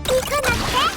이건 어때?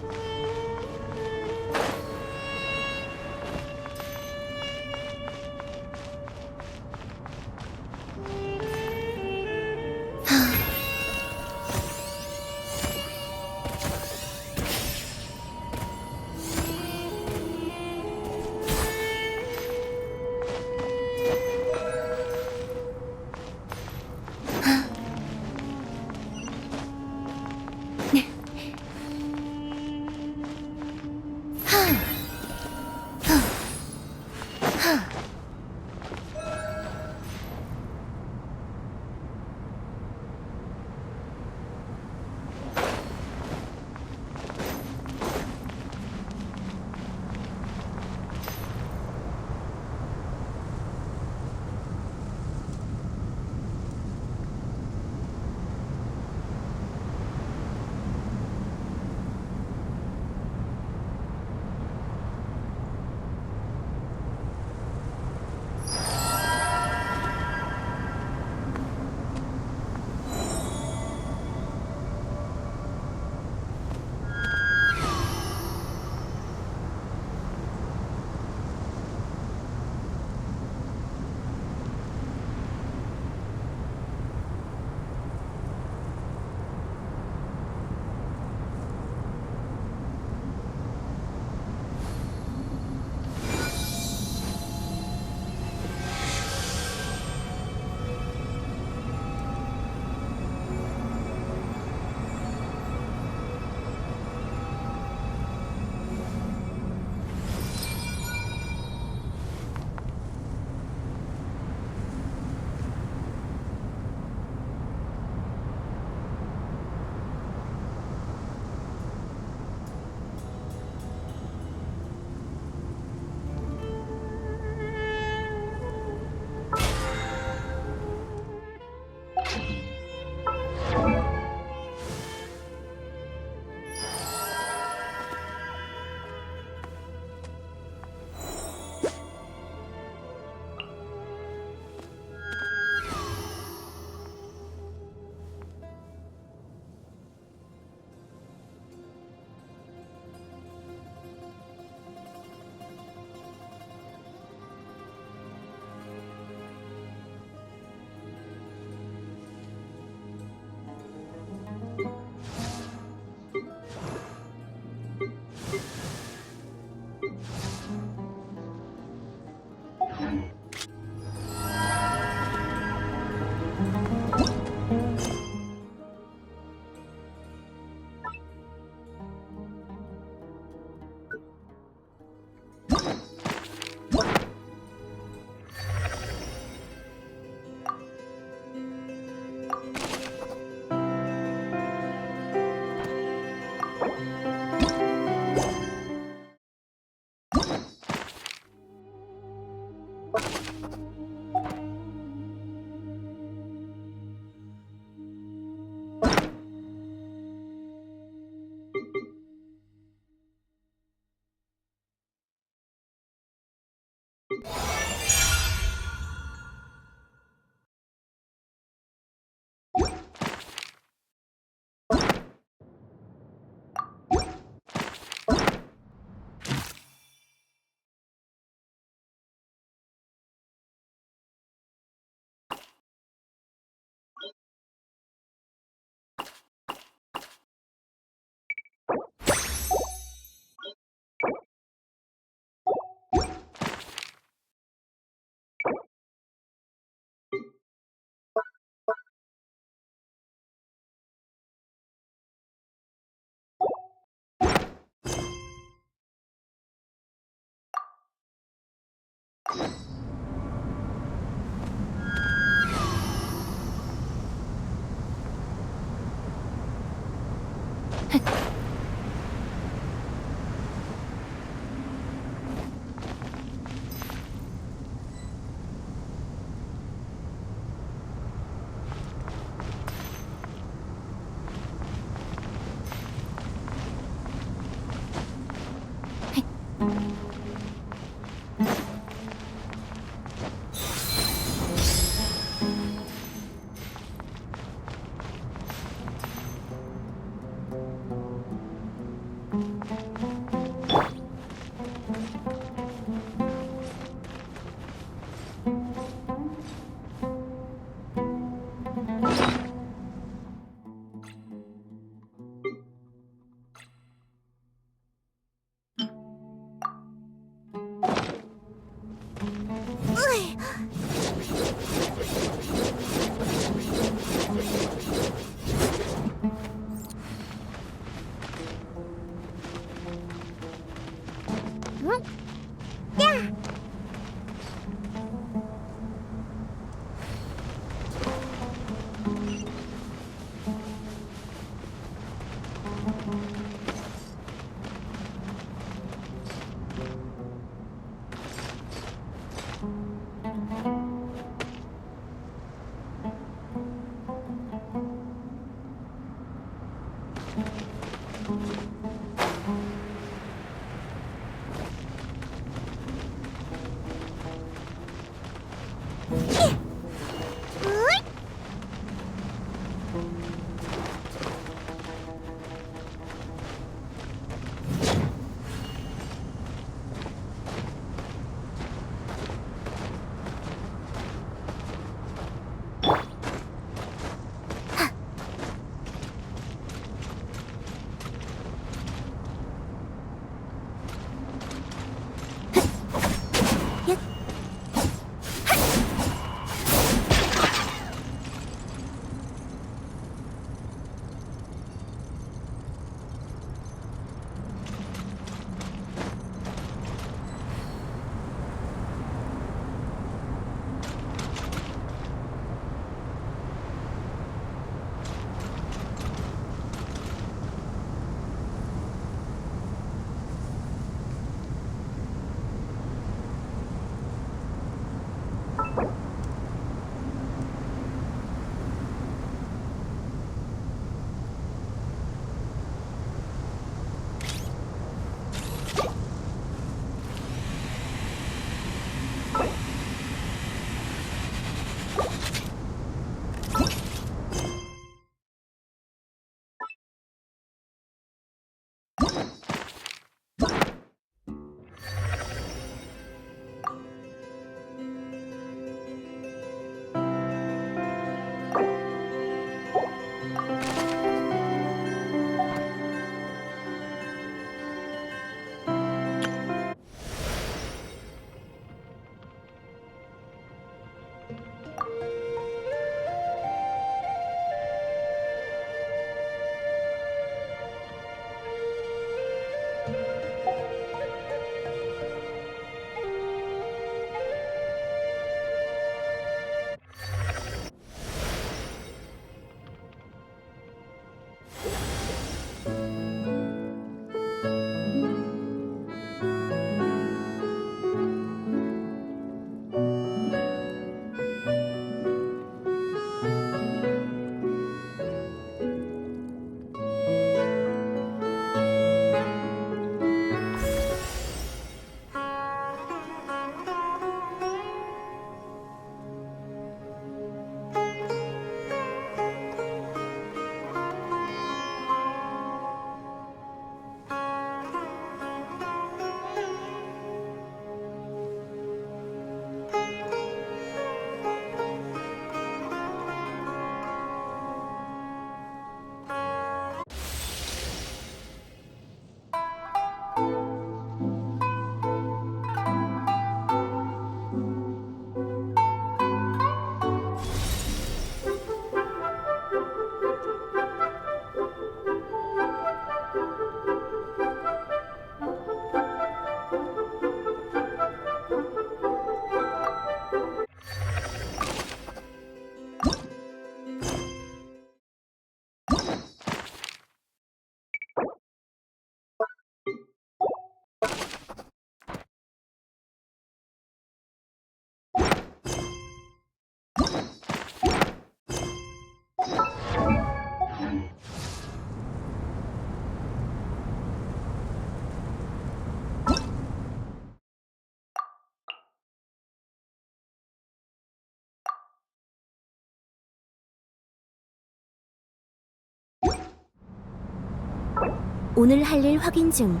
오늘 할 일 확인 중.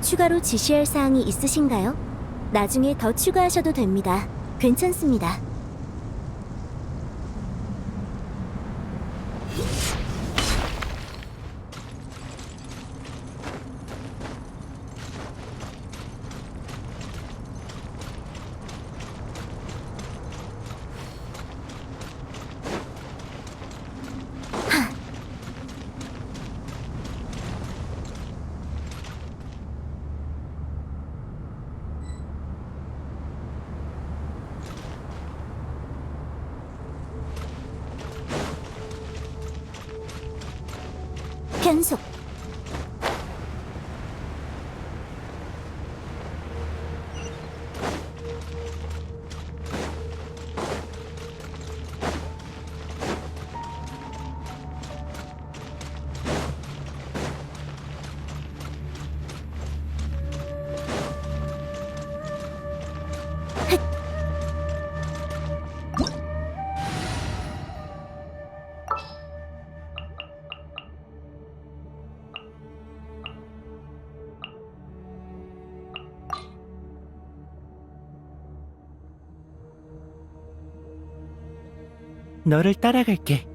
추가로 지시할 사항이 있으신가요? 나중에 더 추가하셔도 됩니다. 괜찮습니다. 변속. 너를 따라갈게.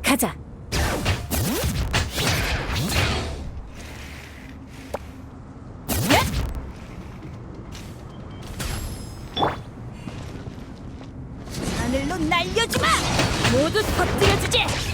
가자. 하늘로 날려주마! 모두 터뜨려주지!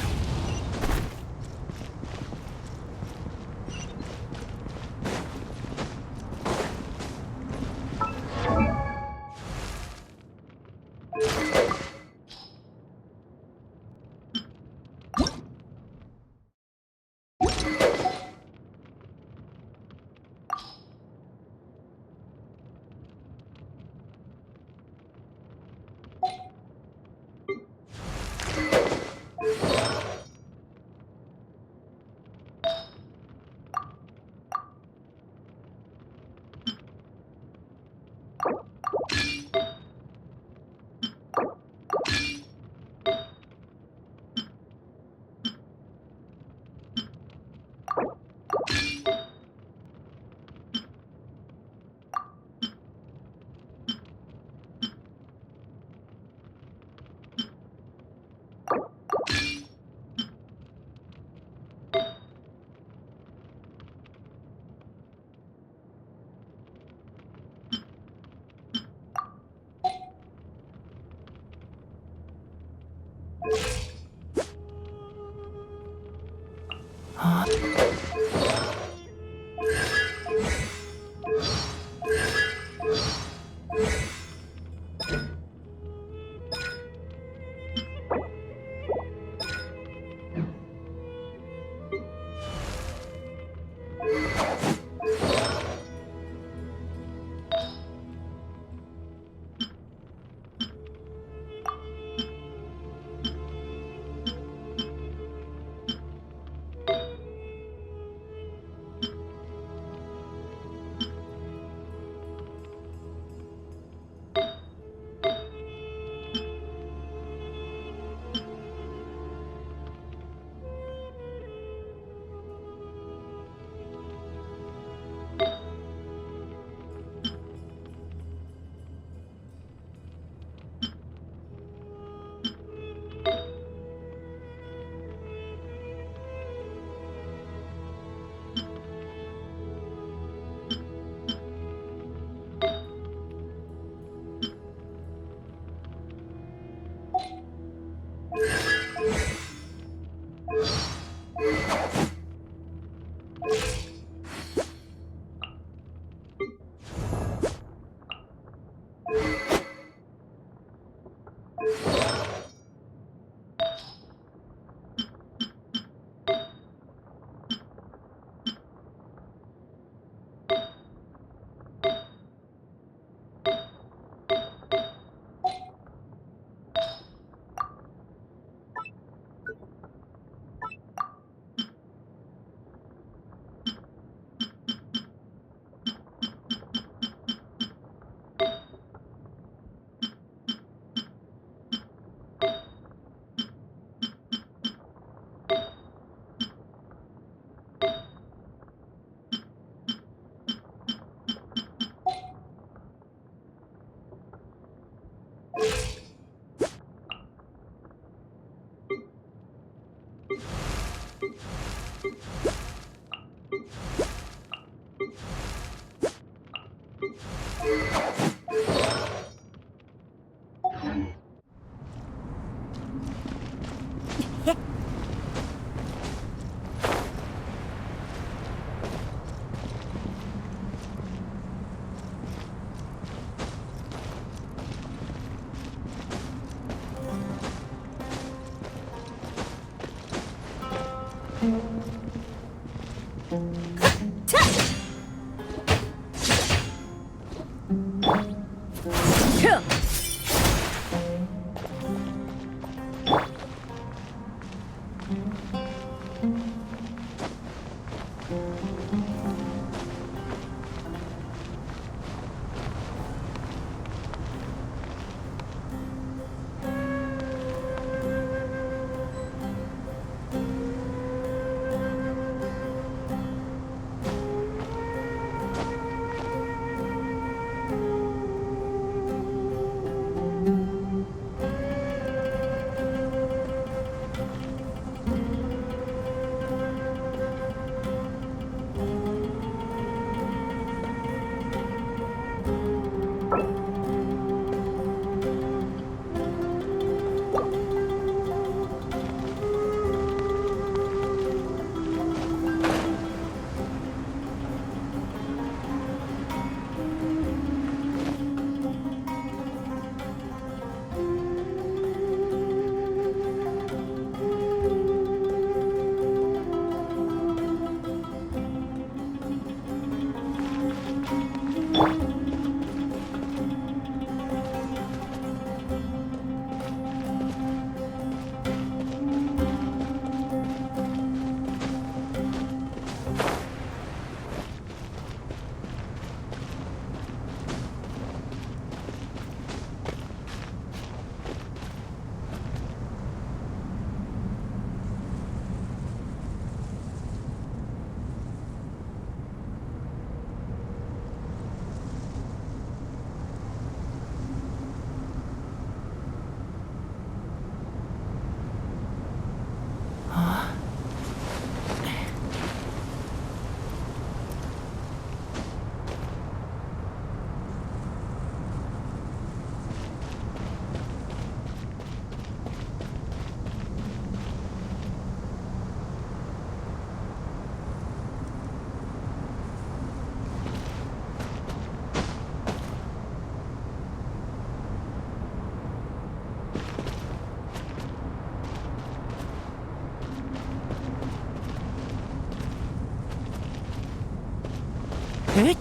에잇!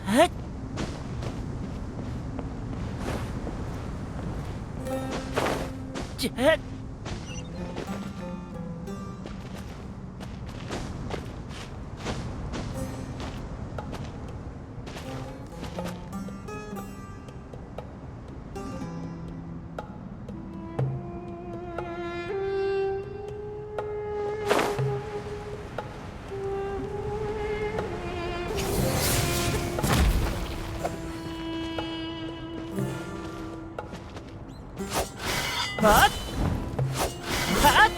헷! 헷! 핫! 핫!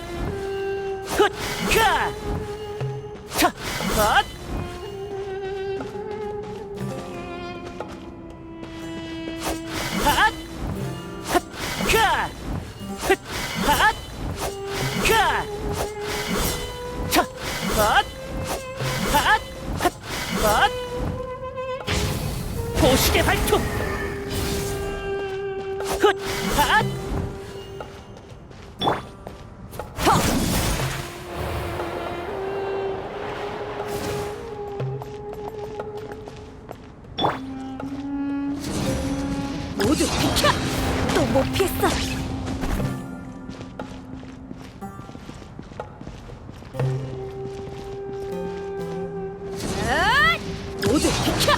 훗! 카! 차! 핫! 핫! 핫! 카! 훗! 핫! 카! 차! 핫! 핫! 핫! 핫! 보시게 발톱! 훗! 핫! 모두 비켜! 또 못 피했어. 모두 비켜!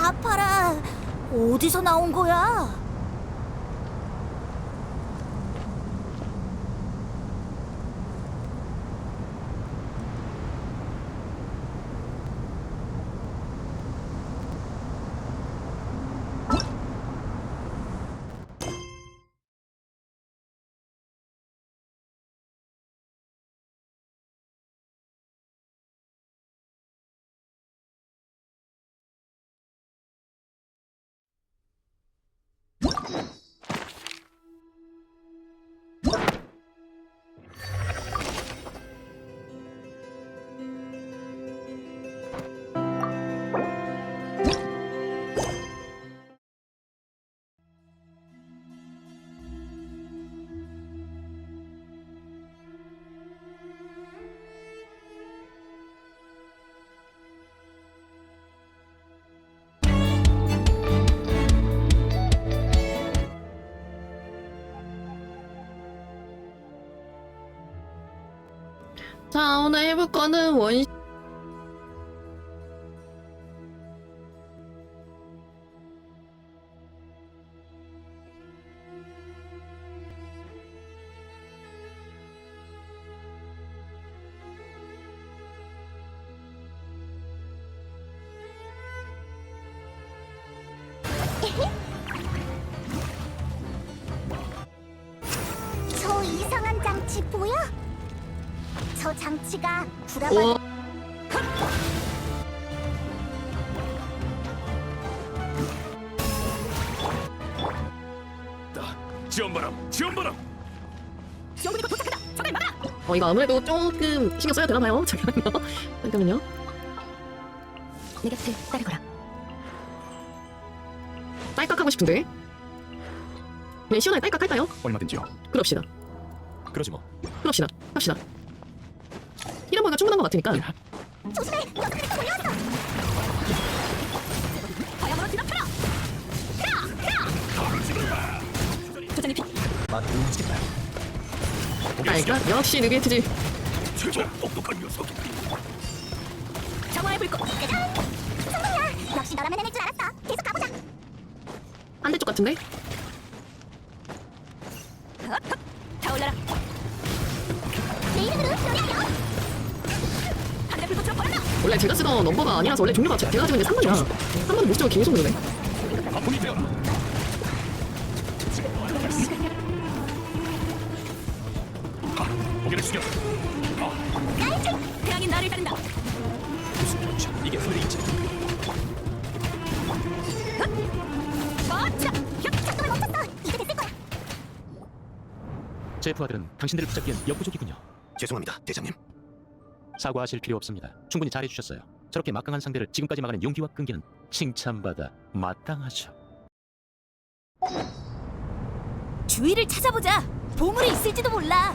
아파라. 어디서 나온 거야? 자, 오늘 해볼 거는 원 저 이상한 장치 보여? 저 장치가 구라가 지원바람, 지원바람. 지원군이 도착하다. 적을 막아. 이거 아무래도 조금 신경 써야 되나 봐요. 잠깐만요. 내 곁을 따르거라. 딸깍하고 싶은데. 네, 시원하게 딸깍 할까요? 얼마든지요. 그럽시다. 그러지 뭐. 그럽시다. 합시다. 힐 한 번가 충분한 것 같으니까. 조심해. 녀석들이 또 몰려왔어. 바야흐로 뒤덮여라. 도전이 피. 그러니까 역시 느게이트지. 최고 똑똑한 녀석. 정화의 불꽃. 짜잔. 성공이야. 역시 너라면 해낼 줄 알았어. 계속 가보자. 반대쪽 같은데? 타올라라. 내 이름으로 노래하여. 하늘의 불꽃으로 벌어라. 원래 제가 쓰던 넘버가 아니라서 원래 종류가 제가 가지고 있는 게 3번이야. 3번은 무시적으로 계속 누르네. 가뿐히 되어라. 고개를 숙여. 나이스. 태양이 나를 따른다. 이게 소리이지. 멋져. 작동을 멈췄어. 이제 됐을 거야. 제 부하들은 당신들을 붙잡기엔 역부족이군요. 죄송합니다, 대장님. 사과하실 필요 없습니다. 충분히 잘해주셨어요. 저렇게 막강한 상대를 지금까지 막아낸 용기와 끈기는 칭찬받아 마땅하죠. 주위를 찾아보자. 보물이 있을지도 몰라.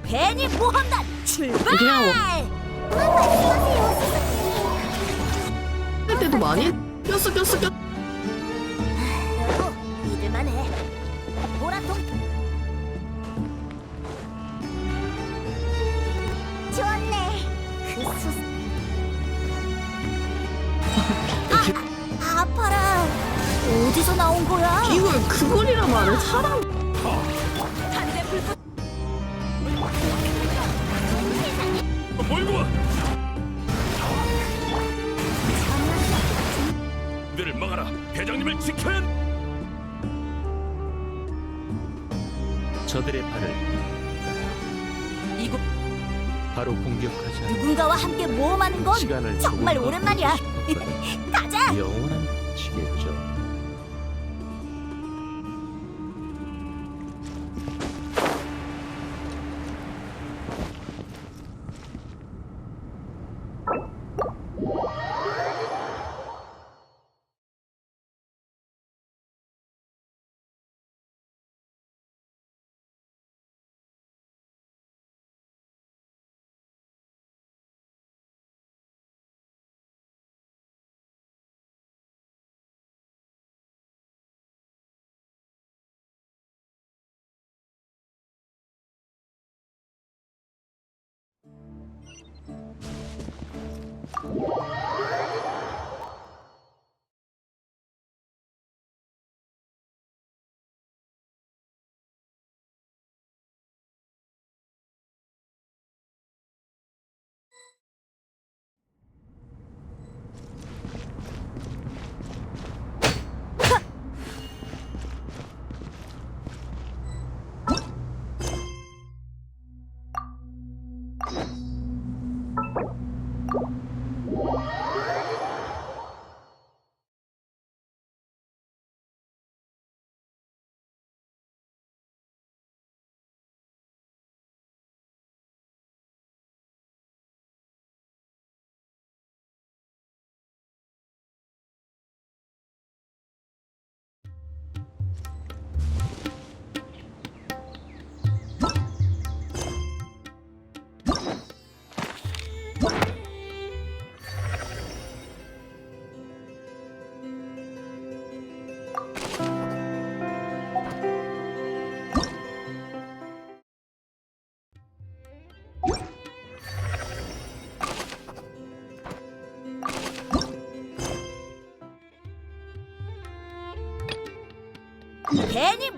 괜히 모험단 출발! 그냥 할 때도 많이 꼈어. 여보, 믿을만해. 보라통. 좋네. 그 수수. 아파라. 어디서 나온 거야? 이걸 그걸이라 말해. 사람. 하늘의 불꽃. 몰고 와. 너를 막아라. 대장님을 지켜야. 저들의 발을 이곳 바로 공격하자. 누군가와 함께 모험하는 건 시간을 정말 조금 오랜만이야. 가자. 영원한 것이겠죠. 괜히